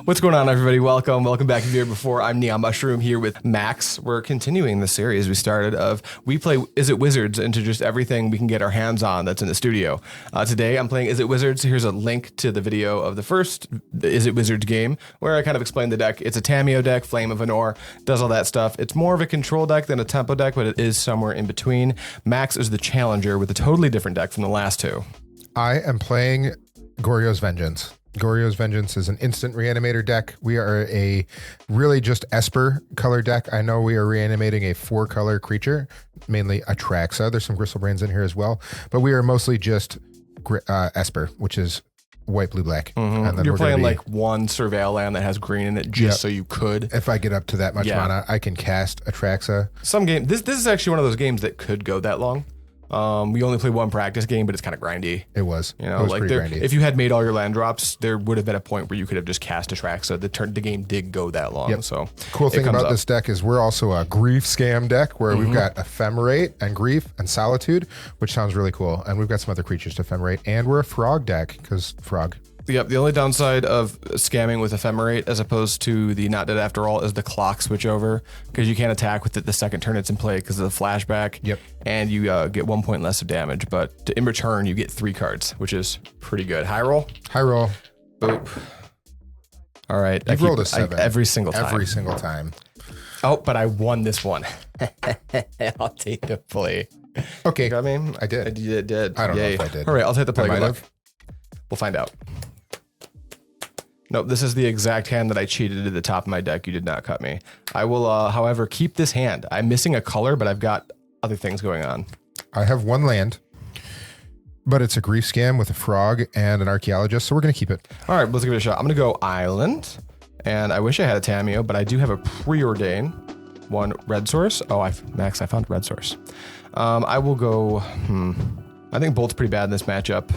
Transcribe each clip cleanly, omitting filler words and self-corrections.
What's going on, everybody? Welcome back to Here Before. I'm NeonMushroom here with Max. We're continuing the series we started of we play Izzet Wizards into just everything we can get our hands on that's in the studio. Today I'm playing Izzet Wizards. Here's a link to the video of the first Izzet Wizards game where I kind of explained the deck. It's a Tamiyo deck, Flame of Anor, does all that stuff. It's more of a control deck than a tempo deck, but it is somewhere in between. Max is the challenger with a totally different deck from the last two. I am playing Goryo's Vengeance. Goryo's Vengeance is an instant Reanimator deck. We are a really just Esper color deck. I know we are reanimating a 4-color creature, mainly Atraxa. There's some Gristlebrains in here as well, but we are mostly just Esper, which is white, blue, black. Mm-hmm. And then you're playing like one Surveil land that has green in it just so you could. If I get up to that much mana, I can cast Atraxa. Some game. This is actually one of those games that could go that long. We only played one practice game, but it's kind of grindy. It was. You know, it was like pretty grindy. If you had made all your land drops, there would have been a point where you could have just cast Atraxa. The game did go that long. Yep. So cool thing about this deck is we're also a grief scam deck where we've got Ephemerate and Grief and Solitude, which sounds really cool. And we've got some other creatures to Ephemerate, and we're a frog deck because frog. Yep, the only downside of scamming with Ephemerate as opposed to the Not Dead After All is the clock switch over, because you can't attack with it the second turn it's in play because of the flashback. Yep. And you get 1 point less of damage, but in return you get 3 cards, which is pretty good. High roll? High roll. Boop. All right. You've rolled a 7. Every single time. Every single time. Oh, but I won this one. I'll take the play. Okay. You know what I mean? I did. You did. I don't know if I did. All right, I'll take the play. I might have. We'll find out. Nope, this is the exact hand that I cheated to the top of my deck. You did not cut me. I will, however, keep this hand. I'm missing a color, but I've got other things going on. I have 1 land, but it's a grief scam with a frog and an archaeologist, so we're going to keep it. All right, let's give it a shot. I'm going to go island, and I wish I had a Tamiyo, but I do have a Preordain, 1 red source. Oh, Max, I found red source. I will go, I think Bolt's pretty bad in this matchup.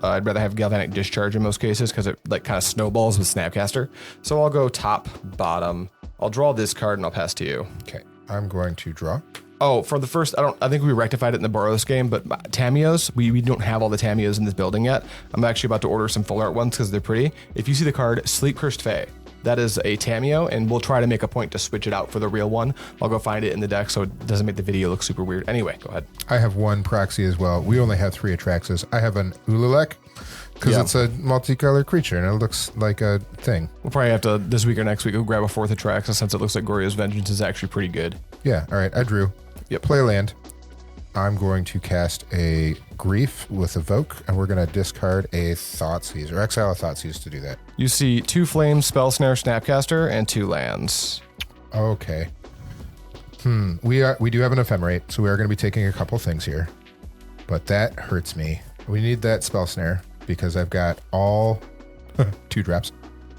I'd rather have Galvanic Discharge in most cases because it like kind of snowballs with Snapcaster. So I'll go top, bottom. I'll draw this card and I'll pass to you. Okay, I'm going to draw. Oh, for the first, I think we rectified it in the Boros game, but Tamiyos, we don't have all the Tamiyos in this building yet. I'm actually about to order some full art ones because they're pretty. If you see the card Sleep Cursed Fae, that is a Tamiyo, and we'll try to make a point to switch it out for the real one. I'll go find it in the deck so it doesn't make the video look super weird. Anyway, go ahead. I have 1 proxy as well. We only have 3 Atraxas. I have an Ululek because it's a multicolored creature and it looks like a thing. We'll probably have to, this week or next week, we'll grab a 4th Atraxa since it looks like Goryo's Vengeance is actually pretty good. Yeah, all right, I drew. Yep. Play a land. I'm going to cast a Grief with Evoke, and we're going to discard a Thoughtseize, or exile a Thoughtseize to do that. You see 2 Flames, Spell Snare, Snapcaster, and 2 lands. Okay. We do have an Ephemerate, so we are going to be taking a couple things here. But that hurts me. We need that Spell Snare, because I've got all 2 drops.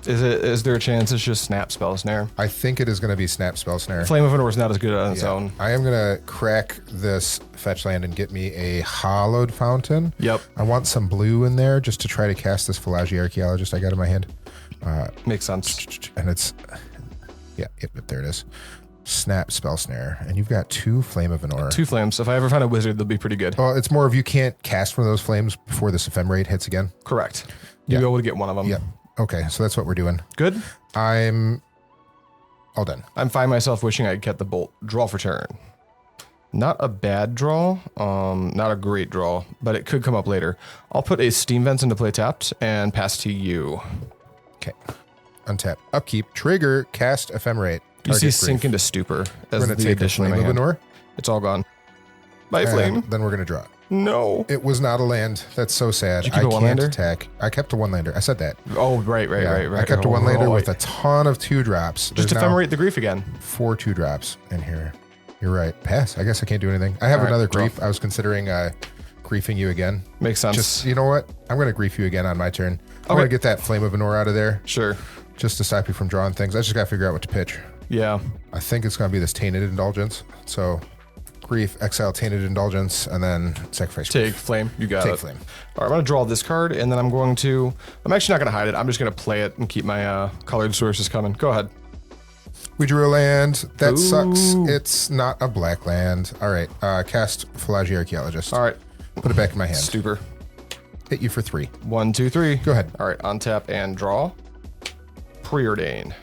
Is there a chance it's just Snap Spell Snare? I think it is going to be Snap Spell Snare. Flame of Anor is not as good on its own. I am going to crack this fetch land and get me a Hallowed Fountain. Yep. I want some blue in there just to try to cast this Fallaji Archaeologist I got in my hand. Makes sense. And it's, yep, there it is. Snap Spell Snare. And you've got 2 Flame of Anor. 2 flames. If I ever find a wizard, they'll be pretty good. Well, it's more of you can't cast one of those flames before this Ephemerate hits again. Correct. You'll be able to get one of them. Yep. Okay, so that's what we're doing. Good. I'm all done. I'm fine myself wishing I'd kept the bolt. Draw for turn. Not a bad draw. Not a great draw, but it could come up later. I'll put a Steam Vents into play tapped and pass to you. Okay. Untap. Upkeep. Trigger. Cast Ephemerate. You see Sink into Stupor as the addition Flame of Anor. It's all gone. Bye, Flame. Then we're going to draw. No. It was not a land. That's so sad. Did you keep a can't one-lander? Attack. I kept a 1-lander. I said that. Oh, right. I kept a 1-lander with a ton of 2 drops. Just Ephemerate the Grief again. 4 2 drops in here. You're right. Pass. I guess I can't do anything. I have another Grief. I was considering griefing you again. Makes sense. Just, you know what? I'm going to grief you again on my turn. I'm going to get that Flame of Anor out of there. Sure. Just to stop you from drawing things. I just got to figure out what to pitch. Yeah. I think it's going to be this Tainted Indulgence. So Grief, exile Tainted Indulgence, and then sacrifice. Take Flame. You got it. Take Flame. All right, I'm going to draw this card, and then I'm actually not going to hide it. I'm just going to play it and keep my colored sources coming. Go ahead. We drew a land. That Ooh. sucks. It's not a black land. All right. Cast Fallaji Archaeologist. All right. Put it back in my hand. Stupor. Hit you for 3. 1, 2, 3. Go ahead. All right. Untap and draw. Preordain.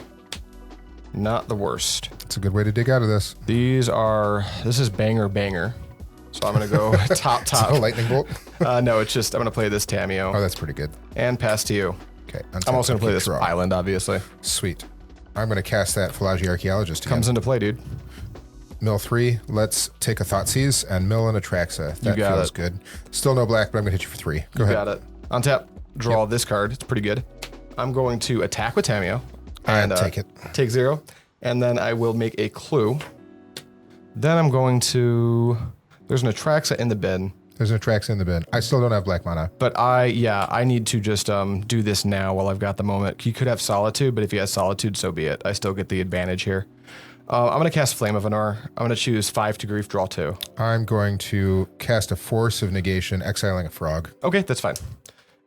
Not the worst. It's a good way to dig out of this. This is banger. So I'm going to go top. A lightning bolt? No, it's just, I'm going to play this Tamiyo. Oh, that's pretty good. And pass to you. Okay. I'm also going to play this island, obviously. Sweet. I'm going to cast that Fallaji Archaeologist again. Comes into play, dude. Mill 3. Let's take a Thoughtseize and mill an Atraxa. That feels good. Still no black, but I'm going to hit you for 3. Go ahead. Got it. On tap, draw this card. It's pretty good. I'm going to attack with Tamiyo. And take it. Take 0. And then I will make a clue. Then I'm going to... There's an Atraxa in the bin. There's an Atraxa in the bin. I still don't have black mana. But I need to just do this now while I've got the moment. He could have Solitude, but if he has Solitude, so be it. I still get the advantage here. I'm going to cast Flame of Anor. I'm going to choose 5 to grief, draw 2. I'm going to cast a Force of Negation, exiling a frog. Okay, that's fine.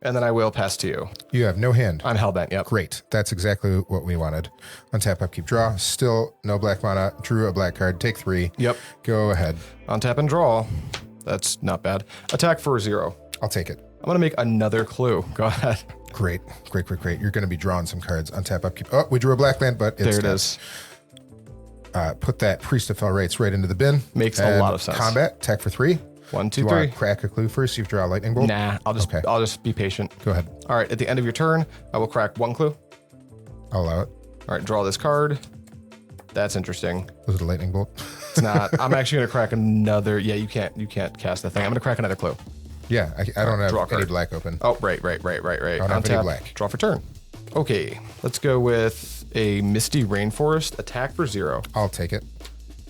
And then I will pass to you. You have no hand. I'm hellbent, yep. Great. That's exactly what we wanted. Untap, upkeep, draw. Still no black mana. Drew a black card. Take 3. Yep. Go ahead. Untap and draw. That's not bad. Attack for 0. I'll take it. I'm going to make another clue. Go ahead. Great. You're going to be drawing some cards. Untap, upkeep. Oh, we drew a black land, but it's there it is. Put that Priest of Fell Rites right into the bin. Makes a lot of sense. Combat. Attack for 3. 1, 2, Do you 3. want to crack a clue first? You draw a lightning bolt? Nah, I'll just be patient. Go ahead. All right, at the end of your turn, I will crack 1 clue. I'll allow it. All right, draw this card. That's interesting. Was it a lightning bolt? It's not. I'm actually gonna crack another. Yeah, you can't cast that thing. I'm gonna crack another clue. Yeah, I don't have any black open. Oh, right. I don't have any black. Draw for turn. Okay, let's go with a Misty Rainforest. Attack for 0. I'll take it.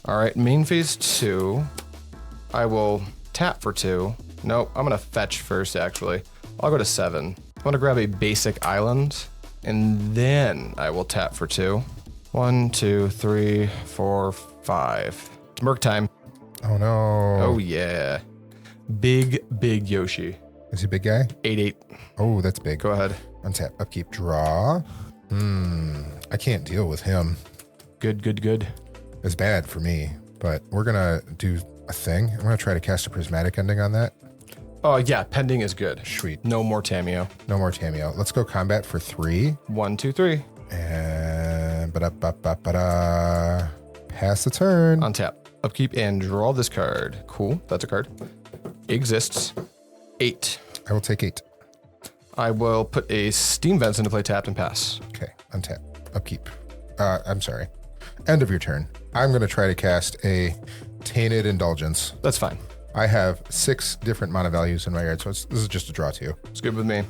All right, main phase 2. I will tap for 2. Nope, I'm gonna fetch first, actually. I'll go to 7. I'm gonna grab a basic island, and then I will tap for 2. 1, 2, 3, 4, 5. It's Murk time. Oh no. Oh yeah. Big Yoshi. Is he a big guy? 8/8. Oh, that's big. Go ahead. Untap, upkeep, draw. I can't deal with him. Good. It's bad for me, but we're gonna do a thing. I'm gonna try to cast a prismatic ending on that. Oh yeah, pending is good. Sweet. No more Tamiyo. No more Tamiyo. Let's go combat for 3. 1, 2, 3. And pass the turn. Untap, upkeep, and draw this card. Cool, that's a card. Exists. 8. I will take 8. I will put a Steam Vents into play, tapped and pass. Okay, untap, upkeep. I'm sorry. End of your turn. I'm going to try to cast a Tainted Indulgence. That's fine. I have 6 different mana values in my yard, so this is just a draw 2. It's good with me.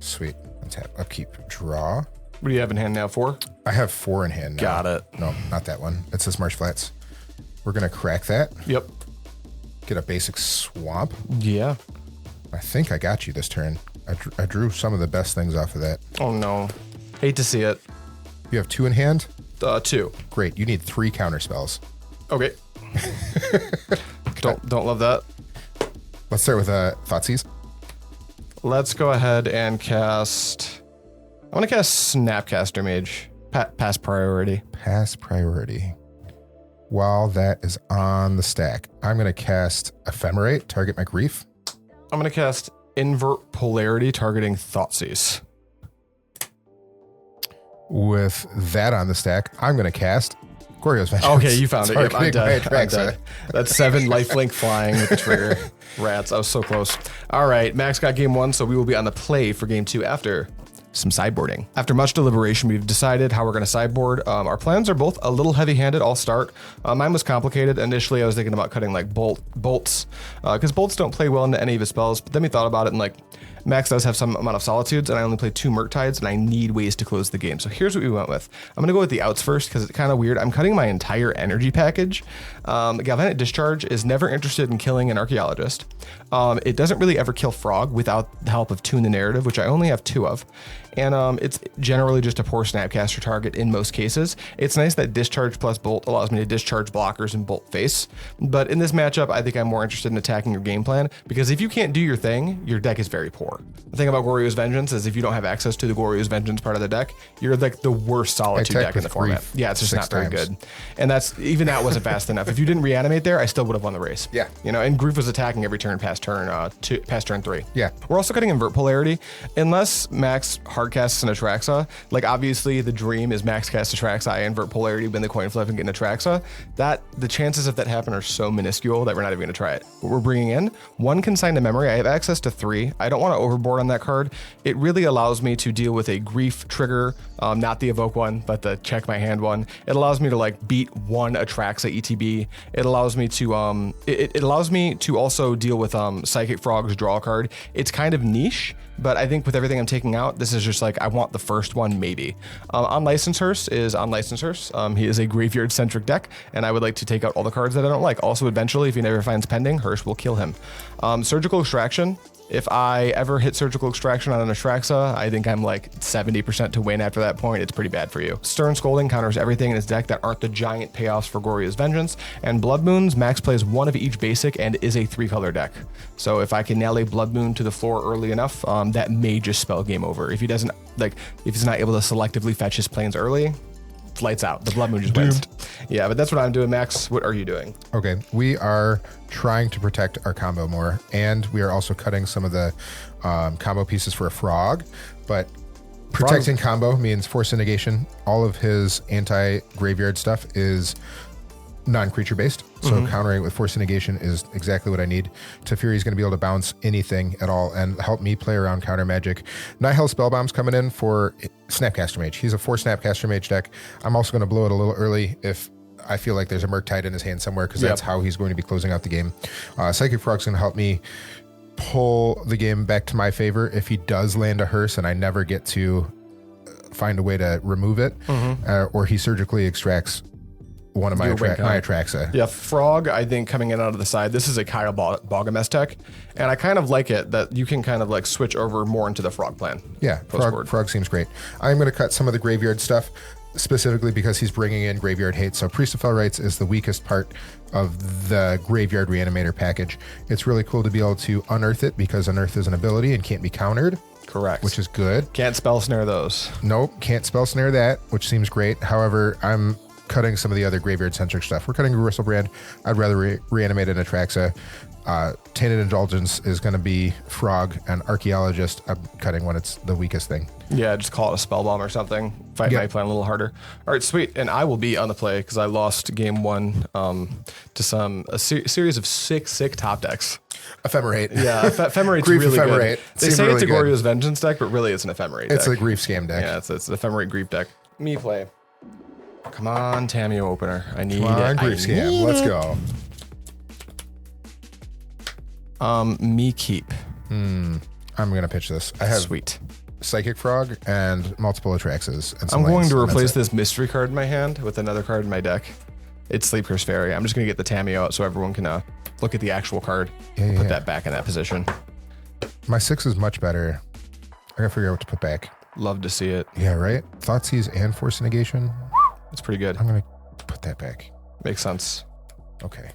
Sweet. Untap, upkeep, draw. What do you have in hand now? 4? I have 4 in hand now. Got it. No, not that one. It's this Marsh Flats. We're going to crack that. Yep. Get a basic swamp. Yeah. I think I got you this turn. I drew some of the best things off of that. Oh no. Hate to see it. You have 2 in hand? 2. Great. You need 3 counter spells. Okay. Don't love that. Let's start with Thoughtseize. Let's go ahead and cast... I want to cast Snapcaster Mage. Pass priority. Pass priority. While that is on the stack, I'm going to cast Ephemerate, target my grief. I'm going to cast Invert Polarity, targeting Thoughtseize. With that on the stack, I'm going to cast Goryo's Vengeance. Okay, you found it. Yep, I'm dead. I'm dead. That's 7 lifelink flying with the trigger. Rats, I was so close. All right, Max got game 1, so we will be on the play for game 2 after some sideboarding. After much deliberation, we've decided how we're going to sideboard. Our plans are both a little heavy-handed. I'll start. Mine was complicated. Initially, I was thinking about cutting like bolts, because bolts don't play well into any of his spells. But then we thought about it, and like Max does have some amount of solitudes, and I only play 2 Murktides, and I need ways to close the game. So here's what we went with. I'm going to go with the outs first because it's kind of weird. I'm cutting my entire energy package. Galvanic Discharge is never interested in killing an Archaeologist. It doesn't really ever kill Frog without the help of Tune the Narrative, which I only have 2 of. And it's generally just a poor Snapcaster target in most cases. It's nice that Discharge plus Bolt allows me to discharge blockers and Bolt face. But in this matchup, I think I'm more interested in attacking your game plan, because if you can't do your thing, your deck is very poor. 4. The thing about Goryo's Vengeance is if you don't have access to the Goryo's Vengeance part of the deck, you're like the worst solitude deck in the format. Yeah, it's just not very good. And even that wasn't fast enough. If you didn't reanimate there, I still would have won the race. Yeah. And Grief was attacking every turn past turn 3. Yeah. We're also cutting Invert Polarity. Unless Max hardcasts an Atraxa, like obviously the dream is Max cast Atraxa, I Invert Polarity, win the coin flip and get an Atraxa. The chances of that happen are so minuscule that we're not even going to try it. What we're bringing in, 1 Consign to Memory. I have access to 3. I don't want to overboard on that card. It really allows me to deal with a Grief trigger, not the evoke one, but the check my hand one. It allows me to like beat 1 Atraxa ETB. It allows me to it allows me to also deal with Psychic Frog's draw card. It's kind of niche, but I think with everything I'm taking out, this is just like, I want the first one, maybe. Unlicensed Hearse is Unlicensed Hearse. He is a graveyard-centric deck, and I would like to take out all the cards that I don't like. Also, eventually, if he never finds Pending, Hearse will kill him. Surgical Extraction. If I ever hit Surgical Extraction on an Atraxa, I think I'm like 70% to win after that point. It's pretty bad for you. Stern Scolding counters everything in his deck that aren't the giant payoffs for Goryo's Vengeance. And Blood Moons, Max plays 1 of each basic and is a 3-color deck. So if I can nail a Blood Moon to the floor early enough, that may just spell game over. If he's not able to selectively fetch his planes early, it's lights out. The Blood Moon just wins. Yeah, but that's what I'm doing. Max, what are you doing? Okay, we are trying to protect our combo more, and we are also cutting some of the combo pieces for a frog, but protecting combo means Force of Negation. All of his anti-graveyard stuff is non-creature based, so countering it with Force of Negation is exactly what I need. Teferi is going to be able to bounce anything at all and help me play around counter magic. Nihil Spellbomb's coming in for Snapcaster Mage. He's a 4 Snapcaster Mage deck. I'm also going to blow it a little early if I feel like there's a Murktide in his hand somewhere, because that's how he's going to be closing out the game. Psychic Frog's going to help me pull the game back to my favor if he does land a Hearse and I never get to find a way to remove it, or he surgically extracts one of my Atraxa. Yeah, Frog, I think coming in out of the side, this is a Kyle Bogamess tech, and I kind of like it that you can kind of like switch over more into the Frog plan. Yeah, Frog seems great. I'm going to cut some of the graveyard stuff, specifically because he's bringing in graveyard hate. So Priest of Fell Rites is the weakest part of the graveyard reanimator package. It's really cool to be able to unearth it, because unearth is an ability and can't be countered. Correct. Which is good. Can't spell snare those. Nope, can't spell snare that, which seems great. However, I'm cutting some of the other graveyard-centric stuff. We're cutting a Brand. I'd rather reanimate an Atraxa. Tainted Indulgence is going to be Frog, and Archaeologist, I'm cutting when it's the weakest thing. Yeah, just call it a spell bomb or something. Fight my plan a little harder. All right, sweet. And I will be on the play because I lost game 1 to a series of sick top decks. Ephemerate. Yeah, Ephemerate's Grief really Ephemerate. good. They say really it's a good. Goryo's Vengeance deck, but really it's an Ephemerate deck. It's a Grief Scam deck. Yeah, it's an Ephemerate Grief deck. Me play. Come on, Tamiyo opener. I need it. Grief Scam. Let's go. Me keep. I'm gonna pitch this. I have Sweet. Psychic Frog and multiple Atraxas. And I'm going to replace this mystery card in my hand with another card in my deck. It's Sleep Curse Fairy. I'm just gonna get the Tamiyo out so everyone can look at the actual card. Put that back in that position. My 6 is much better. I gotta figure out what to put back. Love to see it. Yeah, right? Thoughtseize and Force of Negation. It's pretty good. I'm gonna put that back. Makes sense. Okay.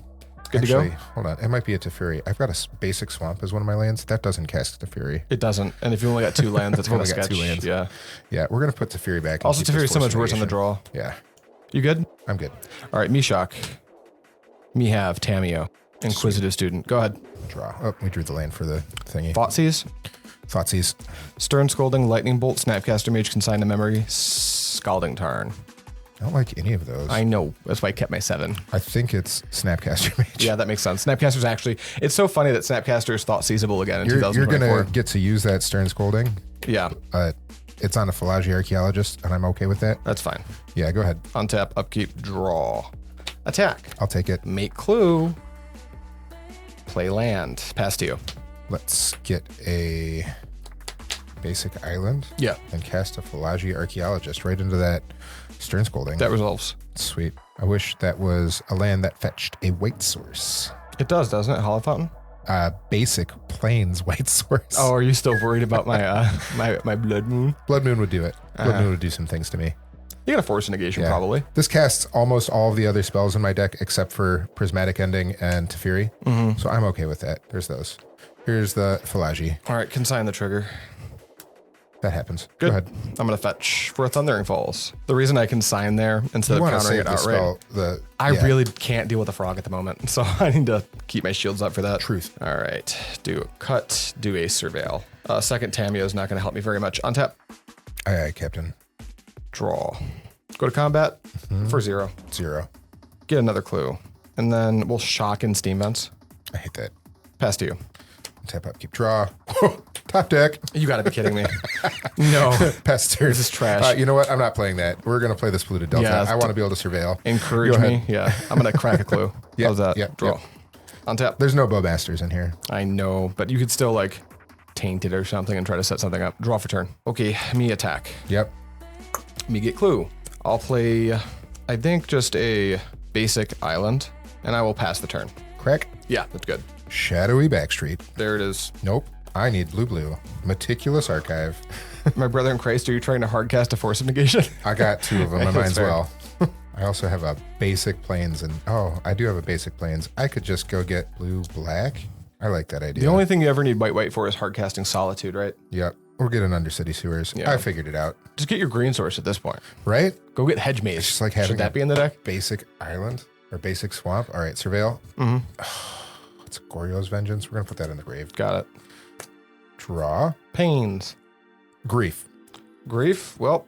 Good Actually, to go? Hold on. It might be a Teferi. I've got a basic Swamp as one of my lands. That doesn't cast Teferi. It doesn't. And if you only got 2 lands, that's kind of sketch. 2 lands. Yeah. Yeah, we're going to put Teferi back. Also, Teferi's so much worse on the draw. Yeah. You good? I'm good. All right, me shock. Me have Tamiyo. Inquisitive Student. Go ahead. Draw. Oh, we drew the land for the thingy. Thoughtseize. Stern Scolding, Lightning Bolt, Snapcaster Mage, Consign to Memory, Scalding Tarn. I don't like any of those. I know. That's why I kept my 7. I think it's Snapcaster Mage. Yeah, that makes sense. Snapcaster's actually... It's so funny that Snapcaster is thought seizable again in 2024. You're going to get to use that Stern Scolding. Yeah. It's on a Fallaji Archaeologist, and I'm okay with that. That's fine. Yeah, go ahead. Untap, upkeep, draw. Attack. I'll take it. Make clue. Play land. Pass to you. Let's get a basic island. Yeah. And cast a Fallaji Archaeologist right into that Stern Scolding. That resolves. Sweet. I wish that was a land that fetched a white source. It does, doesn't it? Hollow Fountain? Basic plains white source. Oh, are you still worried about my my Blood Moon? Blood Moon would do it. Blood Moon would do some things to me. You got a Force of Negation, probably. This casts almost all of the other spells in my deck except for Prismatic Ending and Teferi. So I'm okay with that. There's those. Here's the Fallaji. All right, consign the trigger. That happens. Good. Go ahead. I'm going to fetch for a Thundering Falls. The reason I consign there instead You of want to countering save it the outright, spell. I really can't deal with the frog at the moment, so I need to keep my shields up for that. Truth. All right, do a cut, do a surveil. Second Tamiyo is not going to help me very much. Untap, Aye, aye, Captain. draw. Go to combat for 0. 0. Get another clue, and then we'll shock in Steam Vents. I hate that. Pass to you. Tap up, keep draw. Top deck. You got to be kidding me. No. Pass turn. This is trash. You know what? I'm not playing that. We're going to play this Polluted Delta. Yeah, I want to be able to surveil. Encourage Go me. ahead. Yeah, I'm going to crack a clue. Yeah, How's that? yeah, Draw. yeah. Untap. There's no Bowmasters in here. I know, but you could still like taint it or something and try to set something up. Draw for turn. Okay, me attack. Yep. Me get clue. I'll play, I think, just a basic island, and I will pass the turn. Crack. Yeah, that's good. Shadowy Backstreet. There it is. Nope. I need blue. Meticulous Archive. My brother in Christ, are you trying to hardcast a Force of Negation? I got 2 of them. I That's might as fair. well. I also have a basic planes, and I do have a basic planes. I could just go get blue-black. I like that idea. The only thing you ever need white for is hardcasting Solitude, right? Yep. Or get an Undercity Sewers. Yeah. I figured it out. Just get your green source at this point. Right? Go get Hedge Maze. It's just like having Should that be in the deck? basic island or basic swamp. All right, surveil. It's Goryo's Vengeance. We're going to put that in the grave. Got it. Draw. Pains. Grief. Grief? Well,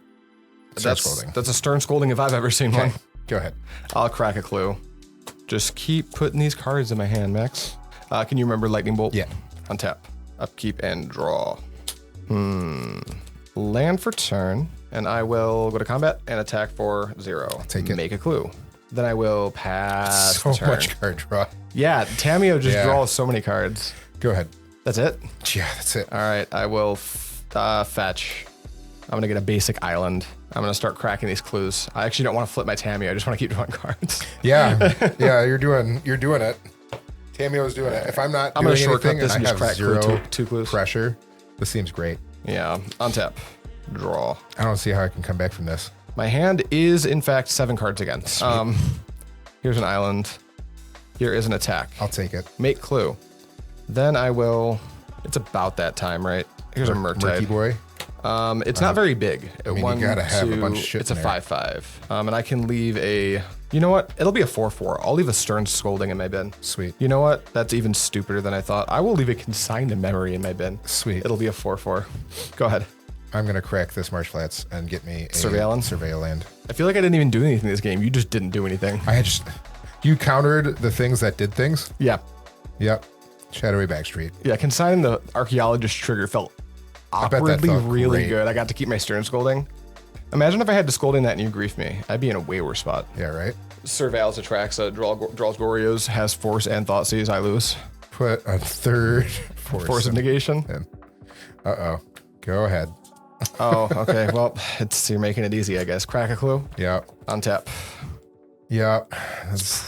Stern Scolding. that's a Stern Scolding if I've ever seen one. Okay, go ahead. I'll crack a clue. Just keep putting these cards in my hand, Max. Can you remember Lightning Bolt? Yeah. Untap. Upkeep and draw. Land for turn, and I will go to combat and attack for 0. take it. Make a clue. Then I will pass So the turn. much card draw. Yeah, Tamiyo just Yeah. draws so many cards. Go ahead. That's it? Yeah, that's it. All right, I will fetch. I'm going to get a basic island. I'm going to start cracking these clues. I actually don't want to flip my Tamiyo. I just want to keep drawing cards. Yeah, yeah, you're doing it. Tamiyo's doing it. If I'm not I'm doing going to shortcut anything this and and I just have crack 0 two clues. pressure, this seems great. Yeah, untap. Draw. I don't see how I can come back from this. My hand is, in fact, 7 cards again. Here's an island. Here is an attack. I'll take it. Make clue. Then I will... It's about that time, right? Here's a Murky Murktide. boy. It's not very big. mean, you gotta have a bunch of shit It's in a there. 5/5. And I can leave a... You know what? It'll be a 4/4. I'll leave a Stern Scolding in my bin. Sweet. You know what? That's even stupider than I thought. I will leave a Consigned Memory in my bin. Sweet. It'll be a 4/4. Go ahead. I'm going to crack this Marsh Flats and get me a Surveil land. I feel like I didn't even do anything this game. You just didn't do anything. You countered the things that did things? Yeah. Yep. Shadowy Backstreet. Yeah, consigning the Archaeologist trigger felt bet that awkwardly felt really great. good. I got to keep my Stern Scolding. Imagine if I had to Scolding that and you grief me. I'd be in a way worse spot. Yeah, right? Surveils Atraxa, draws Goryos, has Force and Thoughtseize, I lose. Put a third Force of Negation. in. Uh-oh. Go ahead. Oh, okay. Well, you're making it easy, I guess. Crack a clue. Yeah. Untap. Yeah.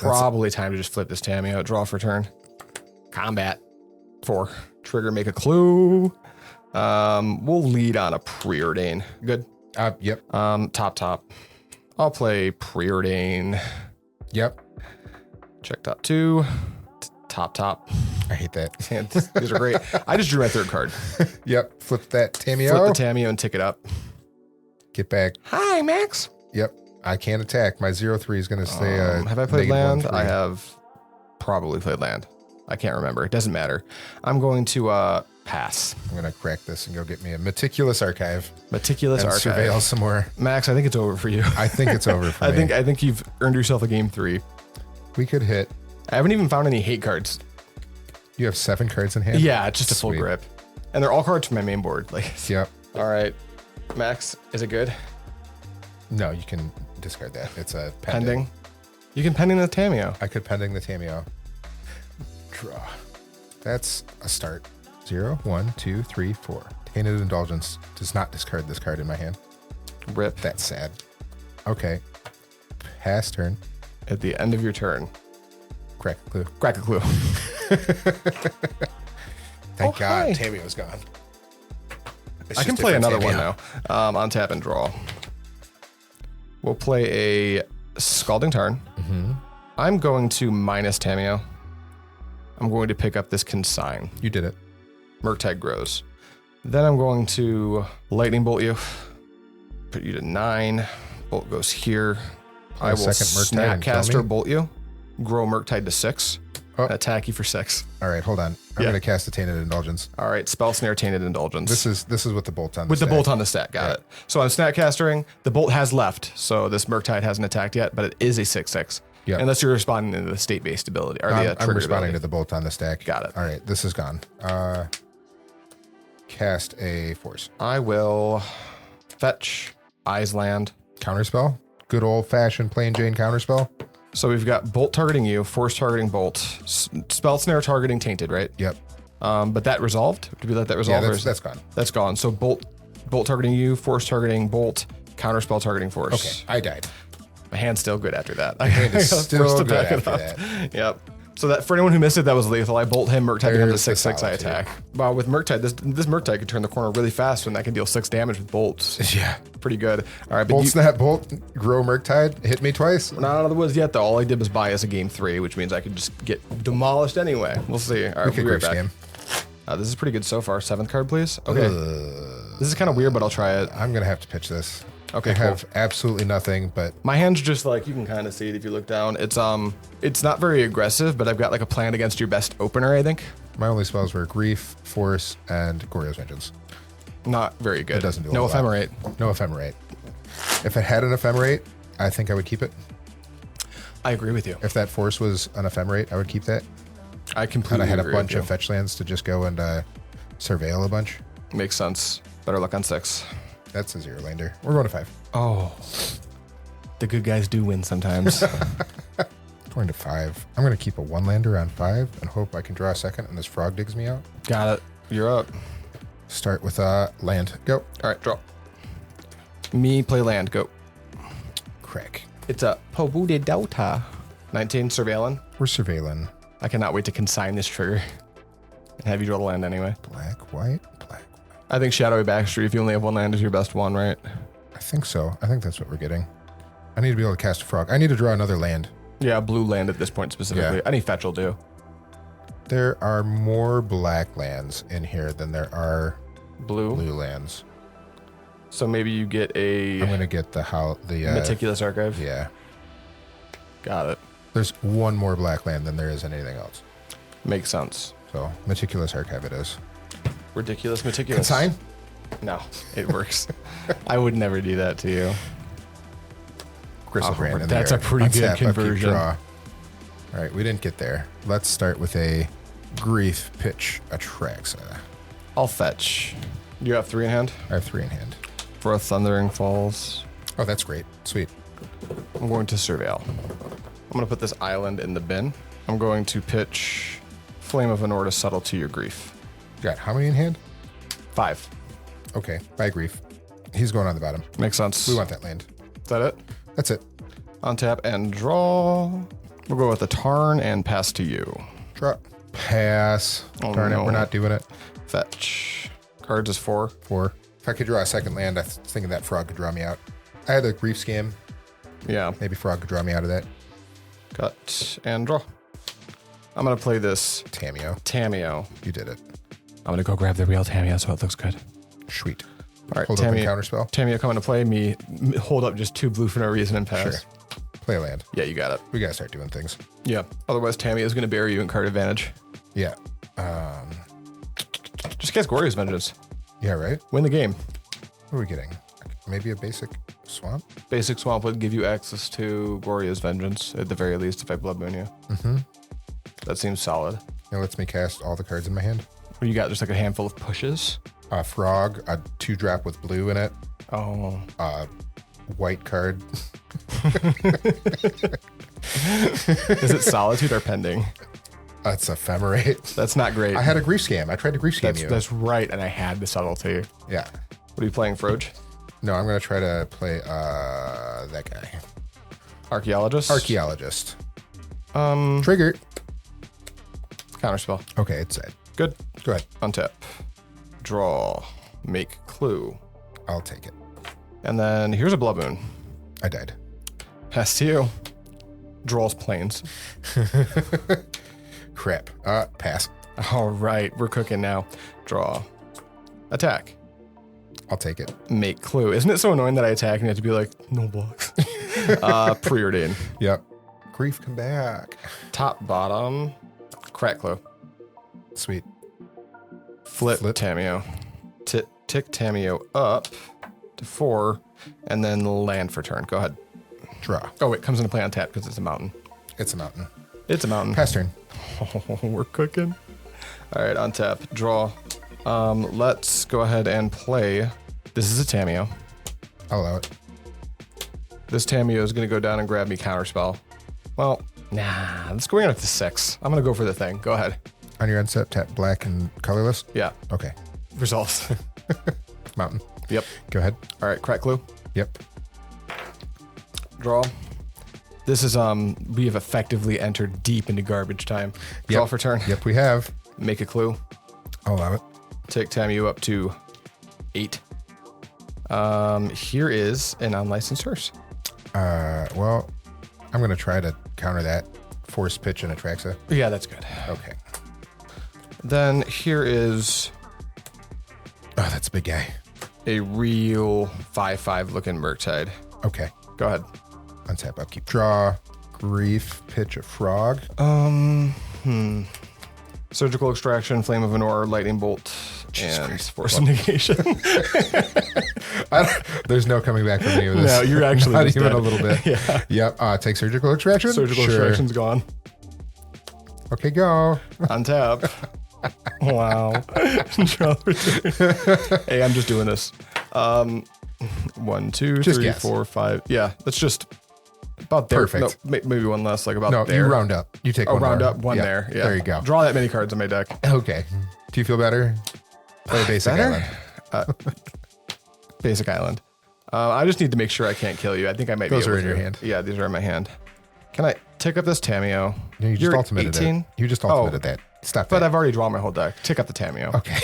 Probably time to just flip this Tamiyo. Draw for turn. Combat. 4. Trigger, make a clue. We'll lead on a Preordain. Good. Yep. Top. I'll play Preordain. Yep. Check top 2. Top. I hate that. These are great. I just drew my 3rd card. Yep. Flip that Tamiyo. Flip the Tamiyo and tick it up. Get back. Hi, Max. Yep. I can't attack. My 0/3 is going to stay. Have I played land? -1/3. I have probably played land. I can't remember. It doesn't matter. I'm going to pass. I'm going to crack this and go get me a Meticulous Archive. Meticulous and Archive. surveil some more. Max, I think it's over for you. I think it's over for me. I think you've earned yourself a game 3. We could hit. I haven't even found any hate cards. You have 7 cards in hand? Yeah, it's just a full Sweet. grip. And they're all cards from my main board. Like, Yep. all right. Max, is it good? No, you can discard that. It's a Pending. You can pending the Tamiyo. I could pending the Tamiyo. Draw. That's a start. 0, 1, 2, 3, 4. Tainted Indulgence does not discard this card in my hand. Rip. That's sad. Okay. Pass turn. At the end of your turn. Crack a clue. Crack a clue. Thank God hi. Tamiyo's gone. It's I can just play different another one Tamiyo. now. On tap and draw. We'll play a Scalding Tarn. I'm going to minus Tamiyo. I'm going to pick up this Consign. You did it. Murktide grows. Then I'm going to lightning bolt you. Put you to 9. Bolt goes here. I will Snapcaster bolt you. Grow Murktide to 6. Oh. Attack you for 6. All right, hold on. I'm going to cast the Tainted Indulgence. All right, Spell Snare, Tainted Indulgence. This is with the bolt on the With stack. the bolt on the stack, got it. So I'm Snapcastering. The bolt has left, so this Murktide hasn't attacked yet, but it is a 6/6. Yeah. Unless you're responding to the state-based ability. Or the I'm trigger responding ability. to the bolt on the stack. Got it. All right, this is gone. Cast a Force. I will fetch Eyes Land. Counterspell. Good old-fashioned plain Jane counterspell. So we've got Bolt targeting you, Force targeting Bolt, Spell Snare targeting Tainted, right? Yep. But that resolved? Did we let that resolve? Yeah, that's gone. That's gone. So Bolt targeting you, Force targeting Bolt, Counterspell targeting Force. Okay, I died. My hand's still good after that. My hand is still Forced to good back it after up. that. Yep. So that for anyone who missed it, that was lethal. I bolt him, Murktide becomes a There's the 6/6. I solitude. attack. Wow, with Murktide, this Murktide can turn the corner really fast when that can deal 6 damage with bolts. Yeah. Pretty good. All right, but Bolt snap, bolt, grow Murktide, hit me twice. we're not out of the woods yet, though. All I did was buy us a game 3, which means I could just get demolished anyway. We'll see. All right, We could we'll be grief right back. scam. This is pretty good so far. 7th card, please. Okay. This is kind of weird, but I'll try it. I'm gonna have to pitch this. Okay, I have absolutely nothing, but My hand's just like, you can kind of see it if you look down. It's not very aggressive, but I've got like a plan against your best opener, I think. my only spells were Grief, Force, and Goryo's Vengeance. Not very good. It doesn't do a no lot. ephemerate. No ephemerate. If it had an ephemerate, I think I would keep it. I agree with you. If that Force was an ephemerate, I would keep that. I completely And I had a agree bunch with you. of fetch lands to just go and surveil a bunch. Makes sense. Better luck on 6. That's a 0-lander. We're going to 5. Oh. The good guys do win sometimes. Going to 5. I'm going to keep a 1-lander on 5 and hope I can draw a second and this frog digs me out. Got it. You're up. Start with land. Go. All right, draw. Me play land. Go. Crack. It's a Polluted Delta. 19 surveilling. We're surveilling. I cannot wait to consign this trigger and have you draw the land anyway. Black, white, black. I think Shadowy Backstreet, if you only have 1 land, is your best one, right? I think so. I think that's what we're getting. I need to be able to cast a frog. I need to draw another land. Yeah, blue land at this point specifically. Yeah. Any fetch will do. There are more black lands in here than there are Blue. blue lands. So maybe you get I'm a gonna get the Meticulous Archive. yeah. Got it. There's one more black land than there is anything else. Makes sense. So Meticulous Archive it is. Ridiculous Meticulous. Consign? No, it works. I would never do that to you. Gristlebrand in that's the a pretty good Untap, upkeep, conversion. draw. All right, we didn't get there. Let's start with a Grief pitch Atraxa. I'll fetch. You have 3 in hand I have 3 in hand. for a Thundering Falls. Oh, that's great. Sweet. I'm going to surveil. I'm going to put this island in the bin. I'm going to pitch Flame of Anor to Subtlety your grief. Got how many in hand? 5. Okay, by Grief. He's going on the bottom. Makes sense. We want that land. Is that it? That's it. Untap and draw. We'll go with a Tarn and pass to you. Draw. Pass. Oh, Darn it, no. we're not doing it. Fetch. Cards is 4. 4. If I could draw a second land, I was thinking that frog could draw me out. I had a Grief scam. Yeah. Maybe frog could draw me out of that. Cut and draw. I'm going to play this Tamiyo. Tamiyo. You did it. I'm going to go grab the real Tamiyo so it looks good. Sweet. All right, Hold up and Tamiyo. counterspell. Tamiyo coming to play me. Hold up just 2 blue for no reason and pass. Sure. Play a land. Yeah, you got it. We gotta start doing things. Yeah. Otherwise, Tamiyo is going to bury you in card advantage. Yeah. Just cast Goryo's Vengeance. Yeah, right? Win the game. What are we getting? Maybe a basic swamp? Basic Swamp would give you access to Goryo's Vengeance, at the very least, if I Blood Moon you. Mm-hmm. That seems solid. It lets me cast all the cards in my hand. What you got? Just like a handful of pushes. A frog, a 2-drop with blue in it, Oh. a white card. Is it Solitude or Pending? It's ephemerate. That's not great. I had a grief scam. I tried to grief scam you. That's right, and I had the Subtlety. Yeah. What are you playing, Froge? No, I'm gonna try to play that guy. Archaeologist? Archaeologist. Trigger. Counterspell. Okay, it's set. Good. Go ahead. Untap. Draw. Make clue. I'll take it. And then here's a Blood Moon. I died. Pass to you. Draws planes. Crap. Pass. All right, we're cooking now. Draw. Attack. I'll take it. Make clue. Isn't it so annoying that I attack and you have to be like, no blocks? Preordain. Yep. Grief, come back. Top, bottom. Crack clue. Sweet. Flip. Tamiyo. Tick Tamiyo up to 4, and then land for turn. Go ahead. Draw. Oh, wait, comes into play on tap because it's a mountain. It's a mountain. It's a mountain. Pass turn. Oh, we're cooking. All right, on tap. Draw. Let's go ahead and play. This is a Tamiyo. I'll allow it. This Tamiyo is going to go down and grab me Counterspell. Well, nah, let's go up to 6. I'm going to go for the thing. Go ahead. On your end step, tap black and colorless? Yeah. Okay. Resolves. Mountain. Yep. Go ahead. All right, crack clue. Yep. Draw. This is, we have effectively entered deep into garbage time. Draw for turn. Yep, we have. Make a clue. I'll allow it. Take Tamiyo up to 8. Here is an unlicensed hearse. Well, I'm going to try to counter that. Force pitch and Atraxa. Yeah, that's good. Okay. Then here is Oh, that's a big guy. a real 5/5 looking Murktide. Okay. Go ahead. Untap, upkeep, draw. Grief, pitch a frog. Surgical Extraction, Flame of Anor, Lightning Bolt, and Christ. Force of Negation. There's no coming back from any of this. No, you're actually Not just even dead. a little bit. Yeah. Yep. Take surgical extraction. Surgical Sure. Extraction's gone. Okay, go. On tap. Wow. Draw for turn. Hey, I'm just doing this. 1, 2, Just 3, guess. 4, 5. Yeah, that's just about there. Perfect. No, maybe one less, like about No, there. you round up. You take Oh, one round more. up, one Yeah, there. Yeah. There you go. Draw that many cards on my deck. Okay. Do you feel better? Play basic Better? island. Basic Island. I just need to make sure I can't kill you. I think I might Those be able are in your to. hand. Yeah, these are in my hand. Can I take up this Tamiyo? No, you just You're ultimated 18? it. You just ultimated that. Stop But that. I've already drawn my whole deck. Take up the Tamiyo. Okay.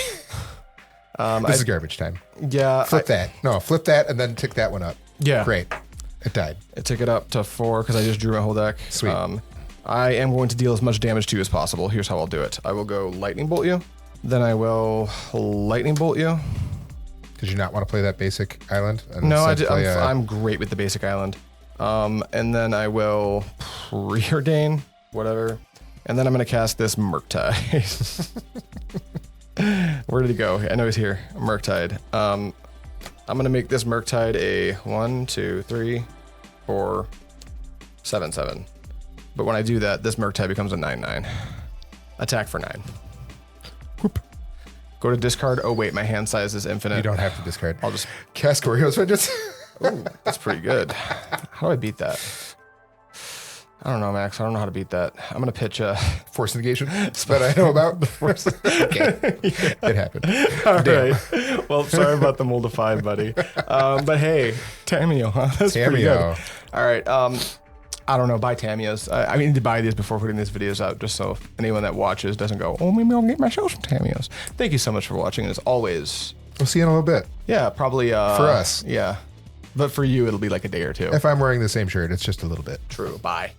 This is garbage time. Yeah. Flip that. No, flip that and then tick that one up. Yeah. Great. It died. I took it up to 4 because I just drew my whole deck. Sweet. I am going to deal as much damage to you as possible. Here's how I'll do it. I will go Lightning Bolt you. Then I will Lightning Bolt you. Did you not want to play that basic island? And No, instead play a- I'm great with the basic island. And then I will Preordain, whatever. And then I'm going to cast this Murktide. Where did he go? I know he's here. Murktide. I'm going to make this Murktide a 1, 2, 3, 4, 7, 7. But when I do that, this Murktide becomes a 9/9. Attack for 9. Whoop. Go to discard. Oh, wait, my hand size is infinite. You don't have to discard. I'll just... Cast Goryo's Vengeance. Ooh, that's pretty good. How do I beat that? I don't know, Max. I don't know how to beat that. I'm going to pitch a... Force negation that I know about. Okay. It happened. All Damn. right. Well, sorry about the mold of 5, buddy. But hey, Tamiyo, huh? That's pretty good. Tamiyo. All right. I don't know. Buy Tamiyos. I need to buy these before putting these videos out, just so anyone that watches doesn't go, oh, maybe I'll get myself some Tamiyos. Thank you so much for watching. And as always, We'll see you in a little bit. yeah, probably... For us. Yeah. But for you, it'll be like a day or two. If I'm wearing the same shirt, it's just a little bit. True. Bye.